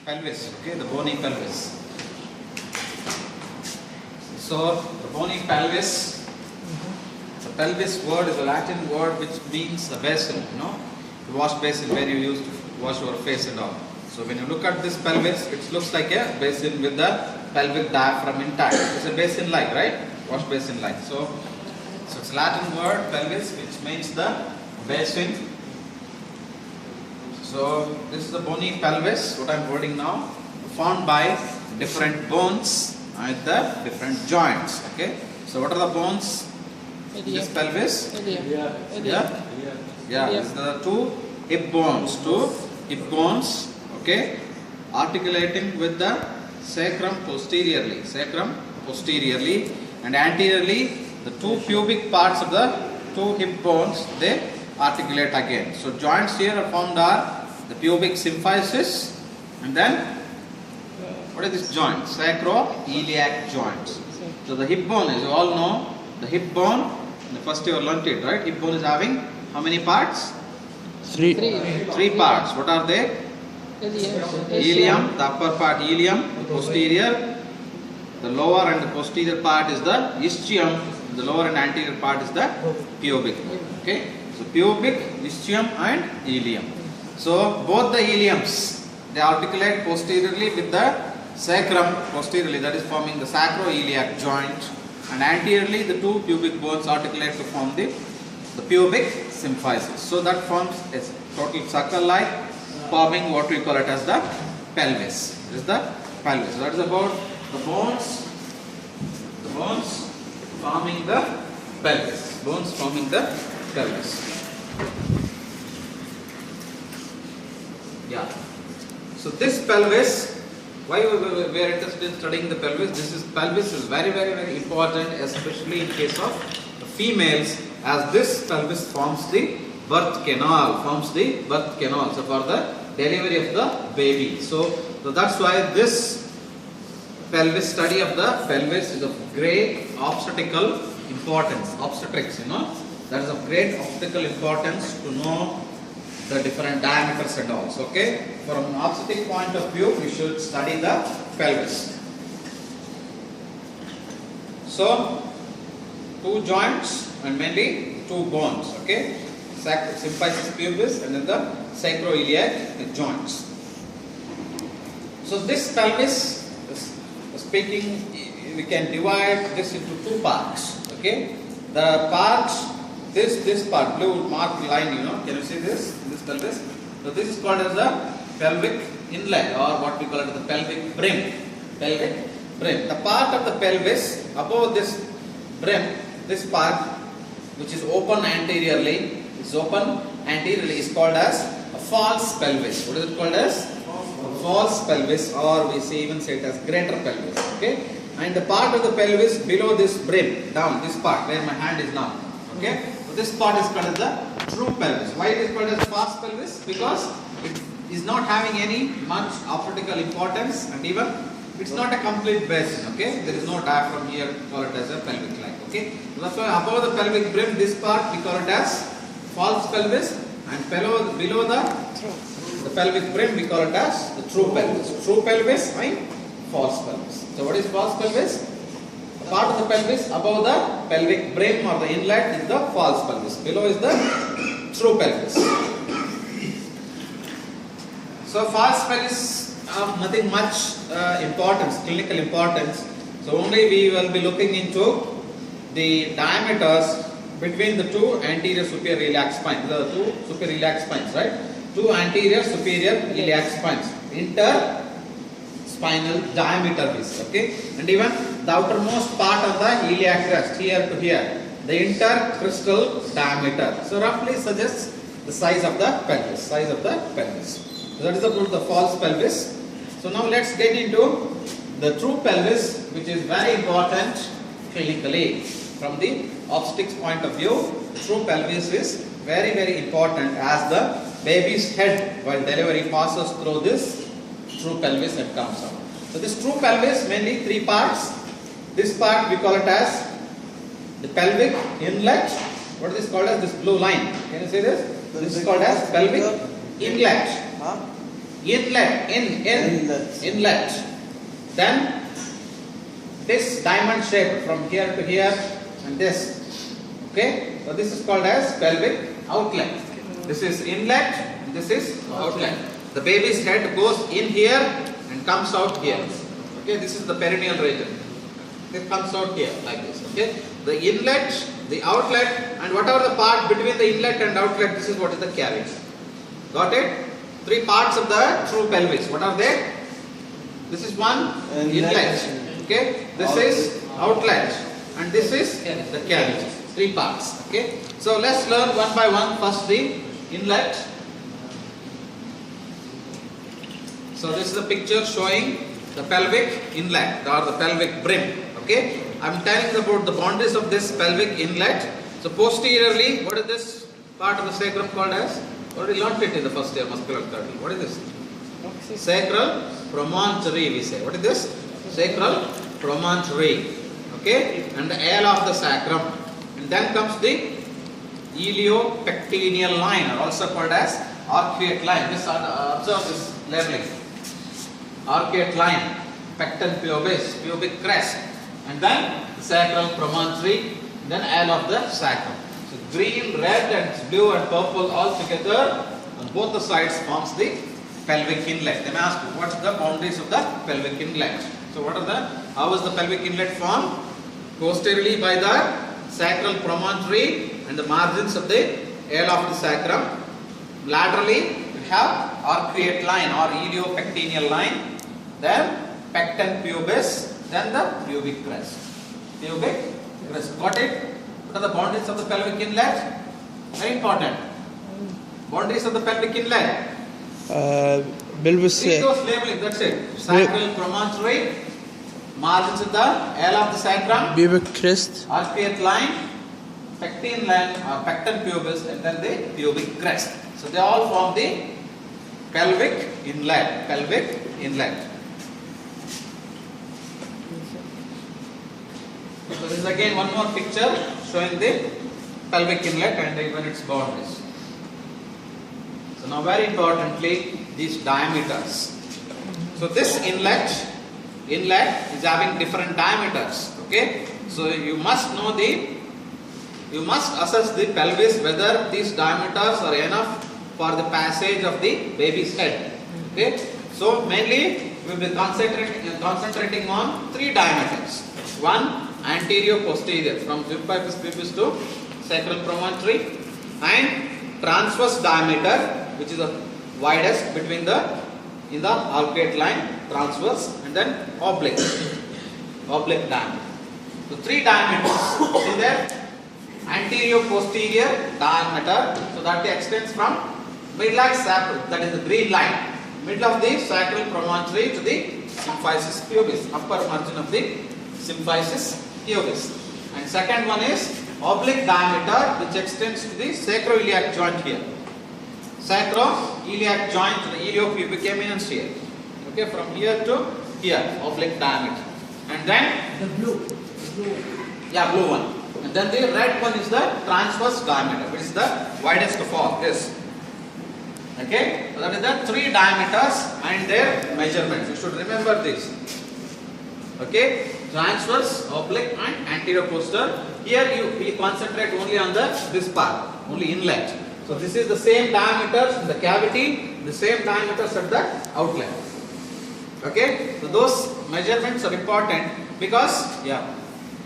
pelvis, okay, the bony pelvis. So the bony pelvis, the pelvis word is a Latin word which means the basin, the wash basin where you use to wash your face and all. So when you look at this pelvis, it looks like a basin with the pelvic diaphragm intact. It's a basin like, right? Wash basin like. So it's a Latin word pelvis which means the basin. So this is the bony pelvis, what I am holding now, formed by different bones at the different joints. Okay. So what are the bones in this pelvis? Yeah. These are the two hip bones. Okay, articulating with the sacrum posteriorly, and anteriorly the two pubic parts of the two hip bones, they articulate again. So joints here are formed are the pubic symphysis, and then what is this joint? Sacroiliac joints. So the hip bone, as you all know, the hip bone, in the first year learnt it, right? Hip bone is having how many parts? Three parts. What are they? Ilium, the upper part ilium, the posterior, the lower and the posterior part is the ischium, the lower and anterior part is the pubic. Okay, so pubic, ischium and ilium. So both the iliums, they articulate posteriorly with the sacrum posteriorly, that is forming the sacroiliac joint, and anteriorly the two pubic bones articulate to form the pubic symphysis. So that forms a total circle like, forming what we call it as the pelvis. This is the pelvis. So that is about the bones forming the pelvis. Bones forming the pelvis. Yeah. So this pelvis, why we are interested in studying the pelvis? Pelvis is very, very, very important, especially in case of the females, as this pelvis forms the birth canal. So for the delivery of the baby. So that's why this pelvis, study of the pelvis, is of great obstetrical importance. Obstetrics, that is of great obstetrical importance to know the different diameters and all. So, okay, from an obstetric point of view, we should study the pelvis. So, two joints and mainly two bones. Okay, symphysis pubis and then the sacroiliac joints. So this pelvis, speaking, we can divide this into two parts. Okay, the part, this part, blue marked line, can you see this pelvis? So this is called as the pelvic inlet, or what we call it the pelvic brim. The part of the pelvis above this brim, this part which is open anteriorly, is called as a false pelvis. What is it called as? A false pelvis, or we even say it as greater pelvis. Okay, and the part of the pelvis below this brim, down this part where my hand is now. Okay, so this part is called as the true pelvis. Why it is called as false pelvis? Because it is not having any much optical importance, and even it's not a complete basin. Okay, there is no diaphragm here, call it as a pelvic line. Okay, so that's why above the pelvic brim, this part we call it as false pelvis, and below the pelvic brim we call it as the true pelvis. True pelvis and false pelvis. So what is false pelvis? The part of the pelvis above the pelvic brim or the inlet is the false pelvis. Below is the true pelvis. So false pelvis have nothing much importance, clinical importance. So only we will be looking into the diameters between the two anterior superior iliac spines. The two superior iliac spines, right? Two anterior superior iliac spines. Interspinal diameter is, okay? And even the outermost part of the iliac crest, here to here, the intercristal diameter. So roughly suggests the size of the pelvis. So that is about the false pelvis. So now let's get into the true pelvis, which is very important clinically. From the obstetrics point of view, the true pelvis is very, very important, as the baby's head while delivery passes through this true pelvis and comes out. So this true pelvis, mainly three parts. This part we call it as the pelvic inlet. What is this called as? This blue line. Can you see this? This is called as pelvic inlet. inlet. Then this diamond shape from here to here and this. Okay, so this is called as pelvic outlet. This is inlet, and this is outlet. The baby's head goes in here and comes out here. Okay, this is the perineal region. It comes out here like this. Okay, the inlet, the outlet, and whatever the part between the inlet and outlet, this is what is the cavity. Got it? Three parts of the true pelvis. What are they? This is one inlet. Okay, this is outlet, and this is the cavity. Three parts. Okay, so let's learn one by one. First, the inlet. So this is a picture showing the pelvic inlet or the pelvic brim. Okay, I am telling about the boundaries of this pelvic inlet. So posteriorly, what is this part of the sacrum called as? Already learnt it in the first year musculoskeletal. What is this? Sacral promontory, we say. What is this? Sacral promontory. Okay, and the ale of the sacrum. And then comes the iliopectineal line, or also called as arcuate line. Just observe this labeling. Arcuate line, pecten pubis, pubic crest, and then sacral promontory, then ale of the sacrum. So green, red, and blue and purple all together on both the sides forms the pelvic inlet. They may ask you, what are the boundaries of the pelvic inlet? So what are how is the pelvic inlet formed? Posteriorly by the sacral promontory and the margins of the ale of the sacrum. Laterally we have arcuate line or iliopectineal line. Then pecten pubis, then the pubic crest. Pubic crest. Got it? What are the boundaries of the pelvic inlet? Very important. Boundaries of the pelvic inlet. pelvis. Read those labeling, that's it. Sacral promontory, margins of the ale of the sacrum, Pubic crest. arcuate line, pecten line or pecten pubis, and then the pubic crest. So they all form the pelvic inlet. Pelvic inlet. So this is again one more picture showing the pelvic inlet and even its boundaries. So now very importantly, these diameters. So this inlet is having different diameters. Okay, so you must assess the pelvis whether these diameters are enough for the passage of the baby's head. Okay, so mainly we will be concentrating on three diameters. One, anterior posterior from symphysis pubis to sacral promontory, and transverse diameter, which is the widest between in the arcuate line, transverse, and then oblique diameter. So three diameters. See there, anterior posterior diameter. So that extends from mid-line sacral, that is the green line, middle of the sacral promontory to the symphysis pubis, upper margin of the symphysis pubis. And second one is oblique diameter, which extends to the sacroiliac joint here. Sacroiliac joint to the iliopubic eminence here. Okay, from here to here, oblique diameter. And then The blue. yeah, blue one. And then the red one is the transverse diameter, which is the widest of all. This. Okay, so that is the three diameters and their measurements. You should remember this. Okay, transverse, oblique, and anterior posterior. Here we concentrate only on this part, only inlet. So this is the same diameters in the cavity, the same diameters at the outlet. Okay, so those measurements are important because The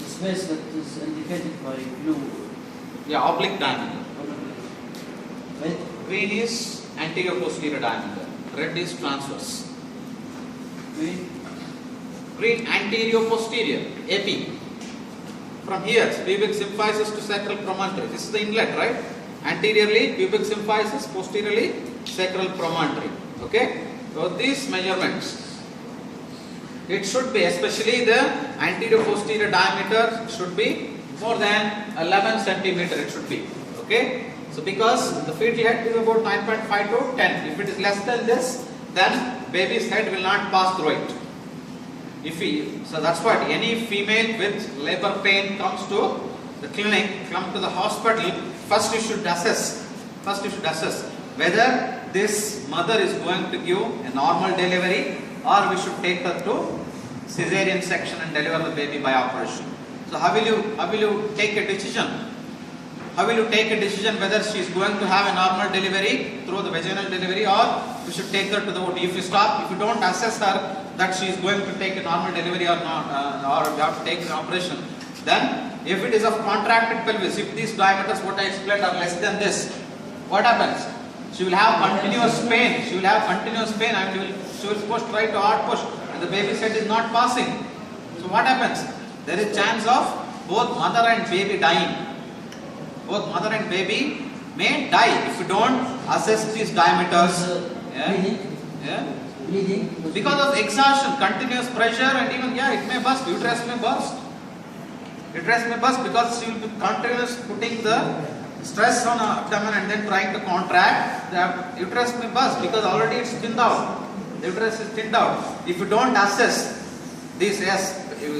space that is indicated by blue. oblique diameter. Right? Green is anterior posterior diameter. Red is transverse. Green anterior posterior AP. From here, pubic symphysis to sacral promontory. This is the inlet, right? Anteriorly pubic symphysis, posteriorly sacral promontory. Okay? So these measurements, it should be, especially the anterior posterior diameter should be more than 11 centimeter. It should be. Okay? So because the fetal head is about 9.5 to 10. If it is less than this, then baby's head will not pass through it. So that's what any female with labor pain comes to the clinic, come to the hospital. First you should assess whether this mother is going to give a normal delivery, or we should take her to cesarean section and deliver the baby by operation. So how will you take a decision? How will you take a decision whether she is going to have a normal delivery through the vaginal delivery, or we should take her to the OT? If you don't assess her that she is going to take a normal delivery or not, or you have to take an operation, then if it is of contracted pelvis, if these diameters what I explained are less than this, what happens? She will have continuous pain. She will try to hard push, and the baby's head is not passing. So what happens? There is chance of both mother and baby dying. Both mother and baby may die if you don't assess these diameters. Bleeding. Because of exhaustion, continuous pressure, and even it may burst. Uterus may burst. Uterus may burst because she will be continuously putting the stress on her abdomen and then trying to contract. The uterus may burst because already it's thinned out. The uterus is thinned out. If you don't assess this, you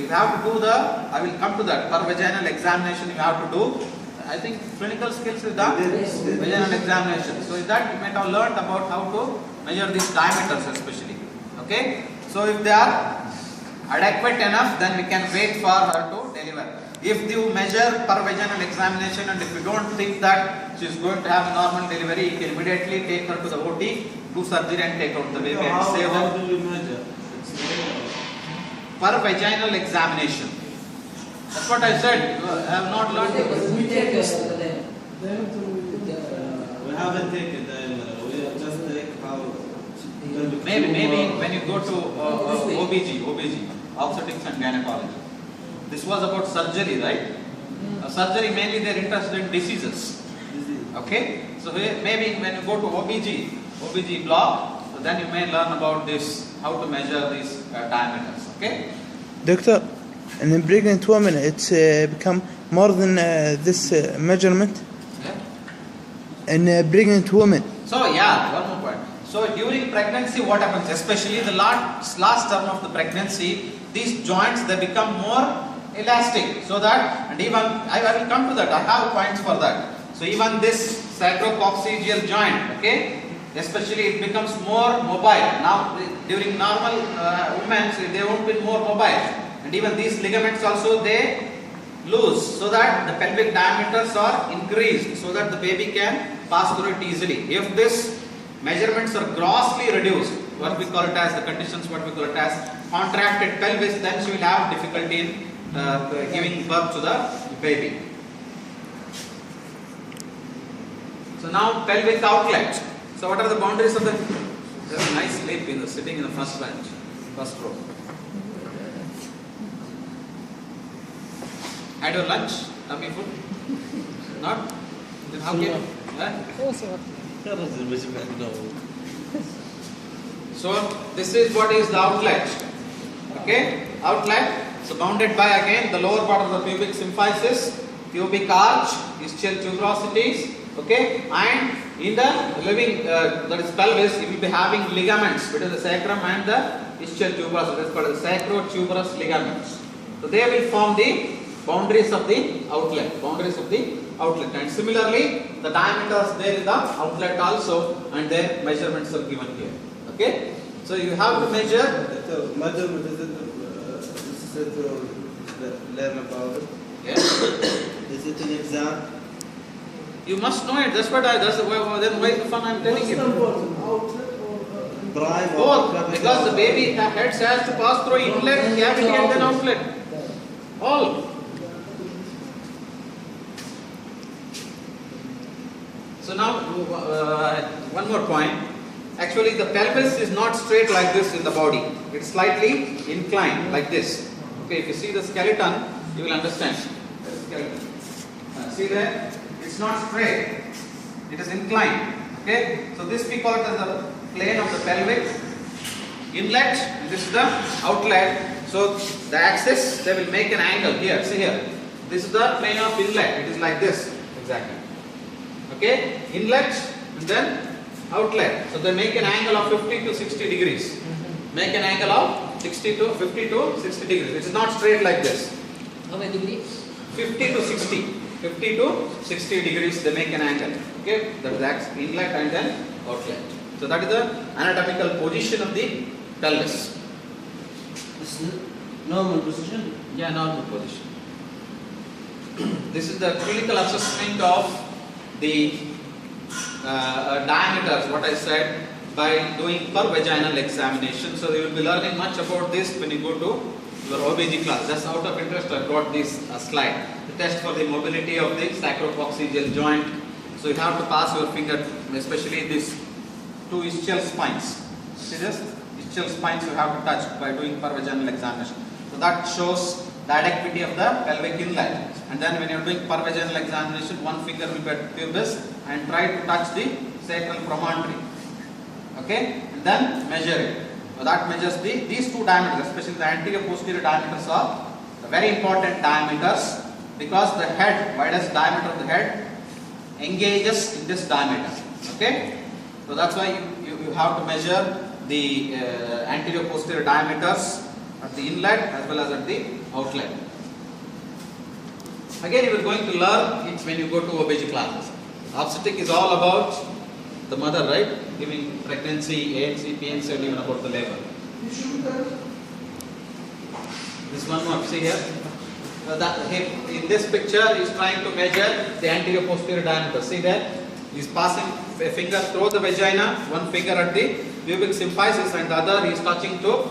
have to do I will come to that. Per vaginal examination you have to do. I think clinical skills is done. Vaginal examination. So in that you might have learned about how to measure these diameters especially. Okay. So if they are adequate enough, then we can wait for her to deliver. If you measure per vaginal examination and if you don't think that she is going to have a normal delivery, you can immediately take her to the OT, do surgery and take out the baby and save her. How do we measure? Per vaginal examination. That's what I said. I have not learned. We take We haven't taken diameter. We have just take how. Maybe when you go to OBG, obstetrics and gynecology. This was about surgery, right? Surgery mainly they are interested in diseases. Okay, so maybe when you go to OBG block, so then you may learn about this, how to measure these diameters. Okay. Doctor, in a pregnant woman, it's become more than this measurement. Yeah. In a pregnant woman. So one more point. So during pregnancy, what happens? Especially the last term of the pregnancy, these joints they become more elastic. So that, and even I will come to that. I have points for that. So even this sacrococcygeal joint, okay, especially it becomes more mobile. Now during normal women, they won't be more mobile, and even these ligaments also they loose, so that the pelvic diameters are increased, so that the baby can pass through it easily. If this measurements are grossly reduced, what we call it as the conditions, what we call it as contracted pelvis, then she will have difficulty in giving birth to the baby. So now pelvic outlet. So what are the boundaries of the? There's a nice sleep sitting in the first bench, first row. Had your lunch? Tummy food? Not? Then how can you? So this is what is the outlet. Okay, outlet. So bounded by again the lower part of the pubic symphysis, pubic arch, ischial tuberosities. Okay, and in the living that is pelvis, you will be having ligaments between the sacrum and the ischial tuberosity. That is called the sacrotuberous ligaments. So they will form the boundaries of the outlet. Boundaries of the outlet. And similarly, the diameters there in the outlet also, and their measurements are given here. Okay, so you have to measure. Measurement is it to learn about it? Yeah. Is it an exam? You must know it. That's what then why the fun I'm telling you. Prime Both, because the baby head has to pass through inlet, cavity, and then outlet. All. So now one more point. Actually, the pelvis is not straight like this in the body. It's slightly inclined like this. Okay, if you see the skeleton, you will understand. The skeleton. See there? It's not straight. It is inclined. Okay, so this we call it as the plane of the pelvic inlet. And this is the outlet. So the axis they will make an angle here. See here. This is the plane of inlet. It is like this exactly. Okay, inlet and then outlet. So they make an angle of 50 to 60 degrees. Make an angle of 50 to 60 degrees. It is not straight like this. How many degrees? 50 to 60. 50 to 60 degrees they make an angle. Okay, that's inlet and then outlet. So that is the anatomical position of the pelvis. This is normal position. Yeah, normal position. This is the clinical assessment of the diameters, what I said, by doing per vaginal examination. So you will be learning much about this when you go to your OBG class. Just out of interest, I brought this slide. The test for the mobility of the sacropoccygeal joint. So you have to pass your finger, especially these two ischial spines. See this? Ischial spines you have to touch by doing per vaginal examination. So that shows the adequacy of the pelvic inlet. And then when you are doing per vaginal examination, one finger will be at pubis and try to touch the sacral promontory. Okay? And then measure it. So that measures these two diameters, especially the anterior posterior diameters are very important diameters because the head, widest diameter of the head engages in this diameter. Okay? So that's why you have to measure the anterior posterior diameters at the inlet as well as at the outlet. Again, you are going to learn it when you go to OBG classes. Obstetric is all about the mother, right? Giving pregnancy, ANC, PNC, and even about the labor. This one more, see here. In this picture, he is trying to measure the anterior posterior diameter. See there? He is passing a finger through the vagina, one finger at the pubic symphysis, and the other he is touching to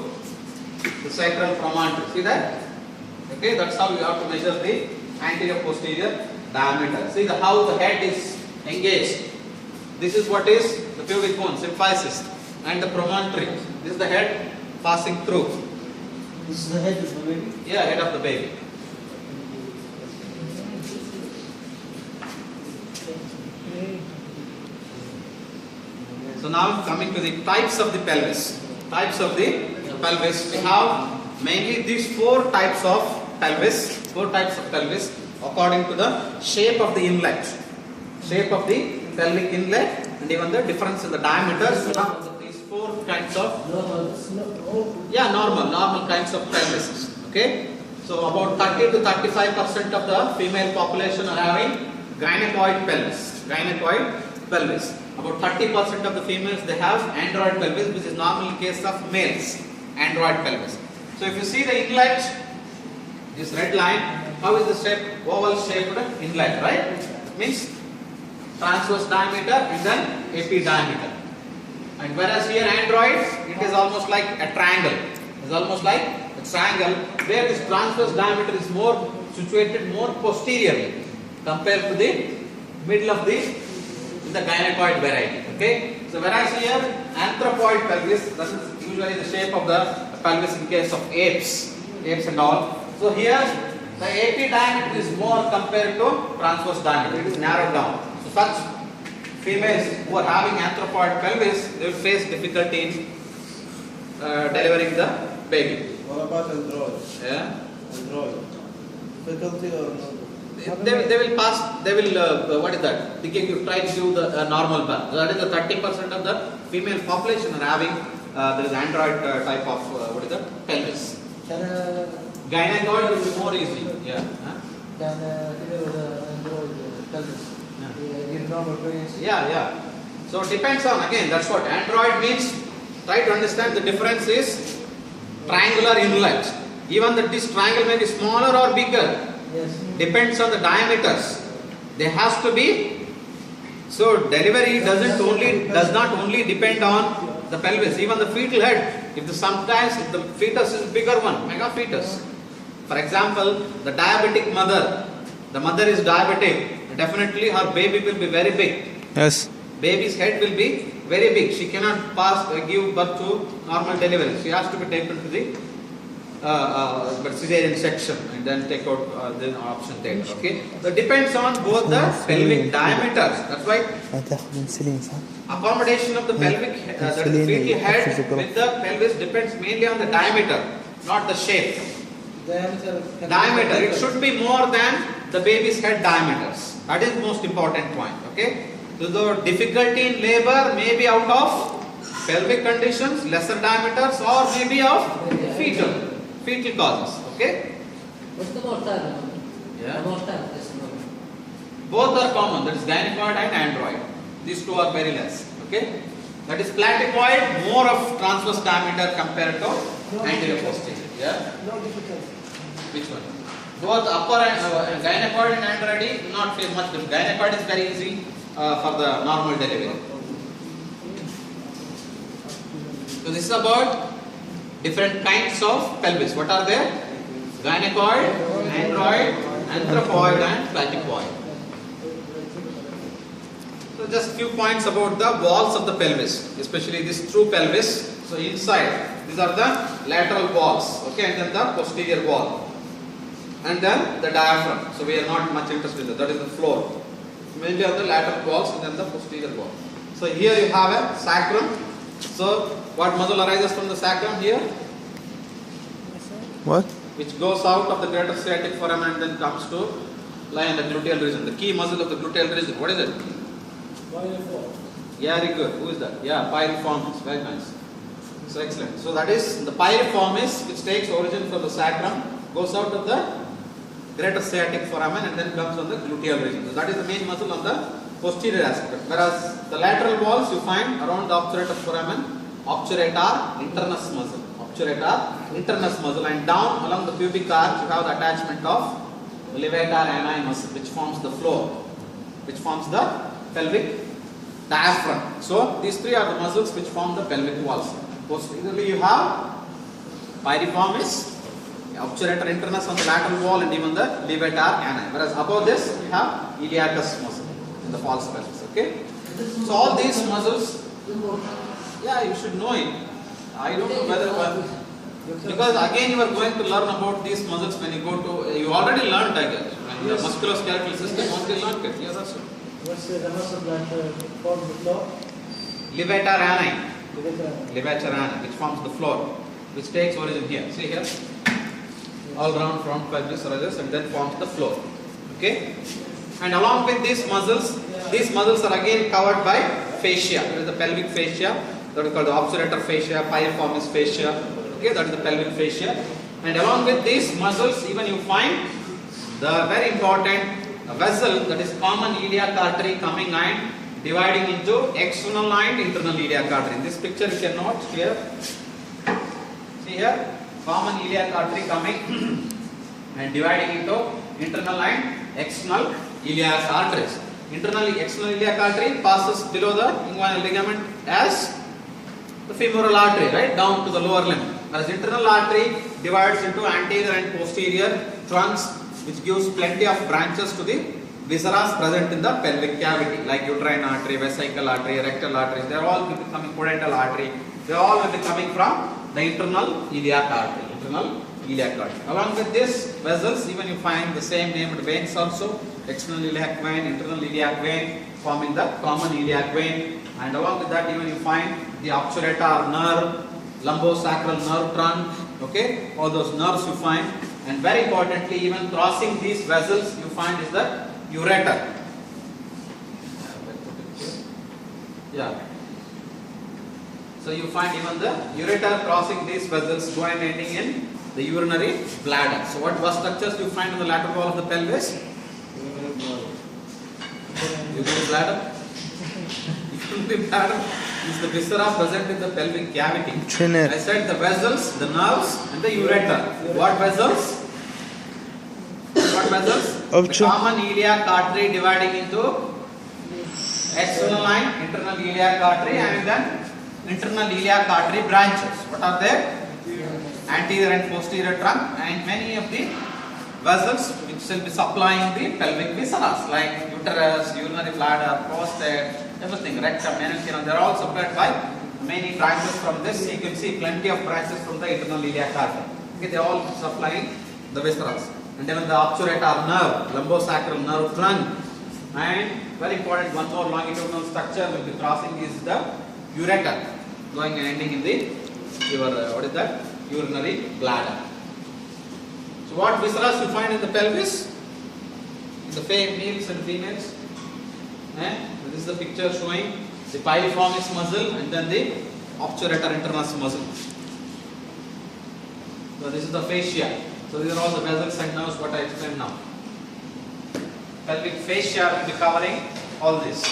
the sacral promontory. See that? Okay, that's how you have to measure the anterior posterior diameter. See how the head is engaged. This is what is the pubic bone, symphysis, and the promontory. This is the head passing through. This is the head of the baby. Yeah, head of the baby. So now coming to the types of the pelvis. Types of the pelvis. We have mainly these four types of pelvis. Four types of pelvis according to the shape of the inlet. Shape of the pelvic inlet and even the difference in the diameters. We have these four kinds of normal kinds of pelvises. Okay. So about 30 to 35% of the female population are having gynecoid pelvis. Gynecoid pelvis. About 30% of the females they have android pelvis, which is normal case of males. Android pelvis. So if you see the inlet, this red line, how is the shape? Oval shaped inlet, right? Means transverse diameter and then AP diameter. And whereas here android, it is almost like a triangle. It is almost like a triangle where this transverse diameter is more situated more posteriorly compared to the middle of the gynecoid variety. Okay. So whereas here anthropoid pelvis, that is usually the shape of the pelvis in case of apes and all. So here the AP diameter is more compared to transverse diameter. It is narrowed down. So such females who are having anthropoid pelvis, they will face difficulty in delivering the baby. What about android? Yeah. Android. Difficulty or no? They will pass. They will what is that? They can try to do the normal birth. That is the 30% of the female population are having there is android type of what is that? Pelvis. Gynecoid will be more easy. Yeah. Can deliver the android pelvis. Give normal pregnancy. Yeah. So it depends on, again, that's what android means. Try to understand the difference is triangular inlet. Even this triangle may be smaller or bigger. Yes. Depends on the diameters. There has to be. So delivery does not only depend on the pelvis, even the fetal head. If the fetus is bigger one, mega fetus. For example, the diabetic mother, the mother is diabetic, definitely her baby will be very big. Yes. Baby's head will be very big. She cannot give birth to normal delivery. She has to be taken to the cesarean section and then take out the option taken. Okay. So it depends on both the pelvic diameters. That's why accommodation of the pelvic, the fetal head with the pelvis depends mainly on the diameter, not the shape. Diameter. It should be more than the baby's head diameters. That is the most important point. Okay. So the difficulty in labor may be out of pelvic conditions, lesser diameters, or maybe of fetal causes. Okay. What's the mortality? Yeah. The mortality. Both are common. That is gynecoid and android. These two are very less. Okay. That is platypoid, more of transverse diameter compared to anterior posterior. Yeah. No difficulty. Which one? Both upper and gynecoid and android not feel much different. Gynecoid is very easy for the normal delivery. So this is about different kinds of pelvis. What are there? Gynecoid, android, anthropoid and platypoid. So just few points about the walls of the pelvis, especially this true pelvis. So inside, these are the lateral walls, okay, and then the posterior wall, and then the diaphragm. So we are not much interested in that. That is the floor. Mainly on the lateral walls and then the posterior wall. So here you have a sacrum. So what muscle arises from the sacrum here? What? Which goes out of the greater sciatic foramen and then comes to lie in the gluteal region. The key muscle of the gluteal region. What is it? Yeah, very good. Who is that? Yeah, piriformis. Very nice. So excellent. So that is the piriformis, which takes origin from the sacrum, goes out of the greater sciatic foramen and then comes on the gluteal region. So that is the main muscle on the posterior aspect. Whereas the lateral walls you find around the obturator foramen, obturator internus muscle. Obturator internus muscle, and down along the pubic arch you have the attachment of the levator ani muscle, which forms the floor, which forms the pelvic diaphragm. So these three are the muscles which form the pelvic walls. Posteriorly you have piriformis, obturator internus on the lateral wall, and even the levator ani. Whereas above this you have iliacus muscle in the false pelvis. Okay. So all these muscles, yeah, you should know it. I don't know whether because again you are going to learn about these muscles when you go to. You already learned, I guess. When the musculoskeletal system only learned it. Yeah, that's it. What's the muscle that forms the floor? Levator ani. The Levator ani, which forms the floor, which takes origin here. See here, all round front pelvis arises and then forms the floor. Okay, and along with these muscles are again covered by fascia. There is the pelvic fascia, that is called the obturator fascia, piriformis fascia. Okay, that is the pelvic fascia. And along with these muscles, even you find the very important vessel, that is common iliac artery, coming and dividing into external and internal iliac artery. In this picture you can note here. See here, common iliac artery coming and dividing into internal and external iliac arteries. External iliac artery passes below the inguinal ligament as the femoral artery, right, down to the lower limb. Whereas internal artery divides into anterior and posterior trunks, which gives plenty of branches to the viscera present in the pelvic cavity, like uterine artery, vesical artery, rectal arteries. They are all will be coming pudendal artery. They all will be coming from the internal iliac artery. Along with these vessels, even you find the same named veins also. External iliac vein, internal iliac vein, forming the common iliac vein. And along with that, even you find the obturator nerve, lumbosacral nerve trunk. Okay, all those nerves you find. And very importantly, even crossing these vessels, you find is the ureter. Yeah. So you find even the ureter crossing these vessels, going and ending in the urinary bladder. So what structures do you find on the lateral wall of the pelvis? Urinary bladder. Urinary bladder is the viscera present in the pelvic cavity. I said the vessels, the nerves, and the ureter. What vessels? The common iliac artery dividing into external and internal iliac artery, and then internal iliac artery branches. What are they? Anterior and posterior trunk, and many of the vessels which will be supplying the pelvic viscera, like uterus, urinary bladder, prostate, everything, rectum, meningeal, they are all supplied by many branches from this. You can see plenty of branches from the internal iliac artery. Okay, they are all supplying the viscera. And then the obturator nerve, lumbosacral nerve trunk, and very important, one more longitudinal structure will be crossing is the ureter, going and ending in the what is that? Urinary bladder. So what viscera you find in the pelvis? In the males and females. This is the picture showing the piriformis muscle and then the obturator internus muscle. So this is the fascia. So these are all the vessels and nerves what I explained now. Pelvic fascia will be covering all this.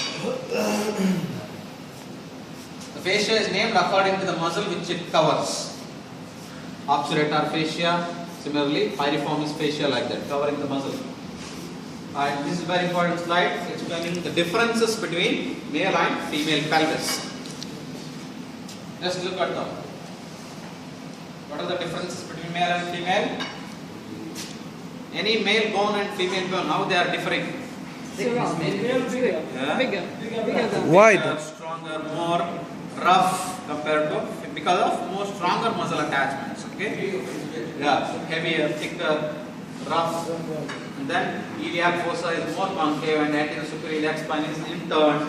The fascia is named according to the muscle which it covers. Obturator fascia, similarly piriformis fascia, like that, covering the muscle. And this is a very important slide explaining the differences between male and female pelvis. Just look at them. What are the differences between male and female? Any male bone and female bone, how they are differing? Surround. Yeah. Bigger than. Wider. Stronger, more rough compared to, because of more stronger muscle attachments. Okay. Yeah. Heavier, thicker, rough. And then iliac fossa is more concave and anterior superior iliac spine is interned.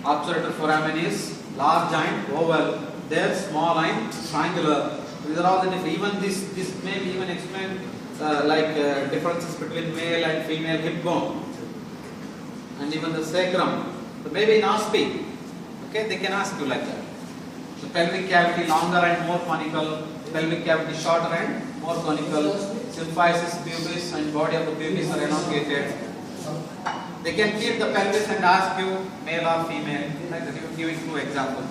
Obturator foramen is large and oval. There small and triangular. These are all the different. Even this may even explain differences between male and female hip bone, and even the sacrum. So maybe in OSPI, okay, they can ask you like that. The pelvic cavity longer and more conical, pelvic cavity shorter and more conical, symphysis pubis and body of the pubis are elongated. They can keep the pelvis and ask you male or female, like that. You giving 2 examples.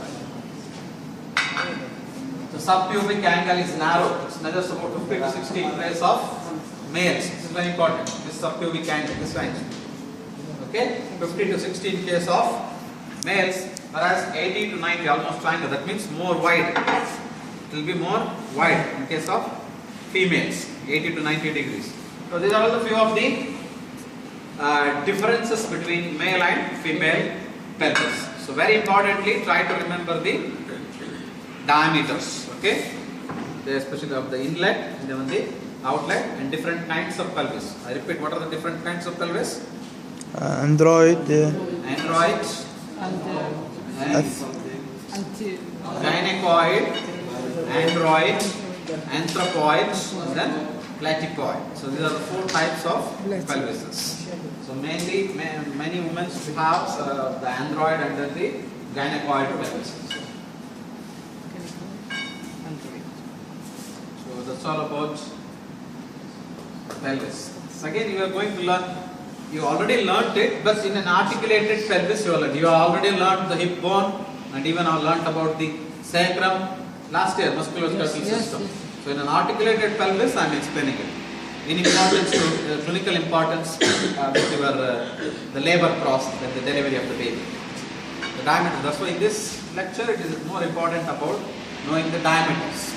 The subpubic angle is narrow. It's measures about 50 to 60 in place of males. This is very important. This subpubic angle, this range. Okay, 50 to 60 in case of males, whereas 80 to 90 almost triangle. That means more wide. It will be more wide in case of females, 80 to 90 degrees. So these are all the few of the differences between male and female pelvis. So very importantly, try to remember the diameters. Okay, especially of the inlet and then the outlet and different kinds of pelvis. I repeat, what are the different kinds of pelvis? Android. Android, And and gynecoid, android, anthropoid, and then platypoid. So these are the 4 types of pelvises. So mainly, many women have the android and then the gynecoid pelvises. So that's all about pelvis. Again, you are going to learn. You already learnt it, but in an articulated pelvis you already. You already learnt the hip bone, and even I learnt about the sacrum last year, musculoskeletal system. So in an articulated pelvis, I am explaining it. In importance to clinical importance with your the labor process and the delivery of the baby. The diameter. That's why in this lecture it is more important about knowing the diameters.